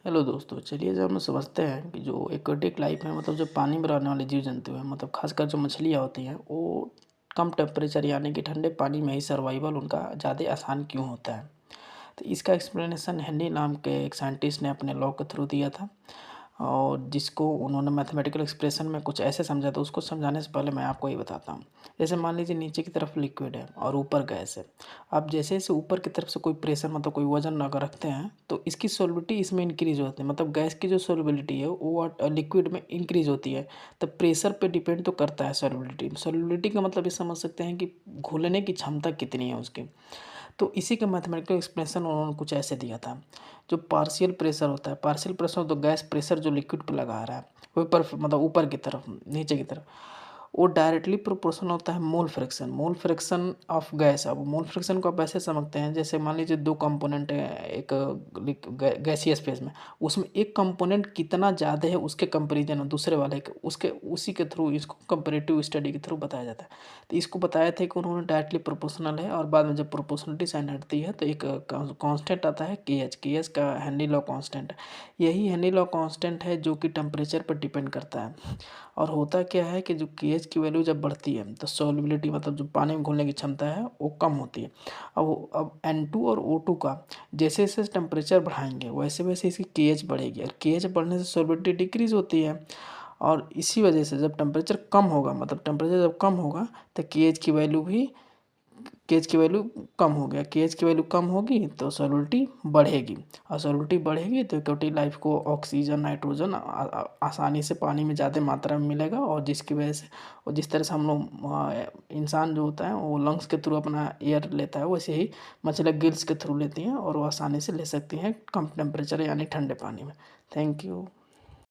Hello दोस्तों, चलिए जब हम समझते हैं कि जो एक्वेटिक लाइफ है मतलब जो पानी में रहने वाले जीव जंतु हैं मतलब खासकर जो मछलियाँ होती हैं वो कम टेम्परेचर यानी कि ठंडे पानी में ही सर्वाइवल उनका ज़्यादा आसान क्यों होता है। तो इसका एक्सप्लेनेशन हेनरी नाम के एक साइंटिस्ट ने अपने लॉ के थ्रू दिया था और जिसको उन्होंने मैथमेटिकल एक्सप्रेशन में कुछ ऐसे समझा था। उसको समझाने से पहले मैं आपको ये बताता हूँ। जैसे मान लीजिए नीचे की तरफ लिक्विड है और ऊपर गैस है। अब जैसे जैसे ऊपर की तरफ से कोई प्रेशर मतलब कोई वजन अगर रखते हैं तो इसकी सॉल्युबिलिटी इसमें इंक्रीज होती है। मतलब गैस की जो सॉल्युबिलिटी है वो लिक्विड में इंक्रीज होती है। तो प्रेशर पे डिपेंड तो करता है सॉल्युबिलिटी। सॉल्युबिलिटी का मतलब ये समझ सकते हैं कि घुलने की क्षमता कितनी है उसकी। तो इसी का मैथमेटिकल एक्सप्रेशन उन्होंने कुछ ऐसे दिया था। जो पार्शियल प्रेशर होता है, पार्शियल प्रेशर तो गैस प्रेशर जो लिक्विड पे लगा रहा है ऊपर मतलब ऊपर की तरफ नीचे की तरफ वो डायरेक्टली प्रोपोर्शनल होता है मोल फ्रैक्शन ऑफ गैस। अब मोल फ्रैक्शन को आप ऐसे समझते हैं जैसे मान लीजिए दो कंपोनेंट है एक गैसियस फेज में, उसमें एक कंपोनेंट कितना ज़्यादा है उसके कंपेरिजन में दूसरे वाले के उसके उसी के थ्रू इसको कंपेरेटिव स्टडी के थ्रू बताया जाता है। तो इसको बताया था कि उन्होंने डायरेक्टली प्रोपोर्शनल है और बाद में जब प्रोपोर्शनलिटी साइन हटती है तो एक कांस्टेंट आता है के एच का हेनरी लॉ कांस्टेंट। यही हेनरी लॉ कांस्टेंट है जो कि टेम्परेचर पर डिपेंड करता है। और होता क्या है कि जो के एच की वैल्यू जब बढ़ती है तो सॉल्युबिलिटी मतलब जो पानी में घुलने की क्षमता है वो कम होती है। अब N2 और O2 का जैसे जैसे टेम्परेचर बढ़ाएंगे वैसे वैसे इसकी के एच बढ़ेगी और के एच बढ़ने से सॉल्युबिलिटी डिक्रीज होती है। और इसी वजह से जब टेम्परेचर कम होगा मतलब टेम्परेचर जब कम होगा तो के एच की वैल्यू भी केज की वैल्यू कम हो गया। केज की वैल्यू कम होगी तो सॉल्युबिलिटी बढ़ेगी और सॉल्युबिलिटी बढ़ेगी तो एक्वेटिक लाइफ को ऑक्सीजन नाइट्रोजन आसानी से पानी में ज़्यादा मात्रा में मिलेगा और जिसकी वजह से और जिस तरह से हम लोग इंसान जो होता है वो लंग्स के थ्रू अपना एयर लेता है वैसे ही मछलियाँ गिल्स के थ्रू लेती हैं और वो आसानी से ले सकती हैं कम टेम्परेचर यानी ठंडे पानी में। Thank you.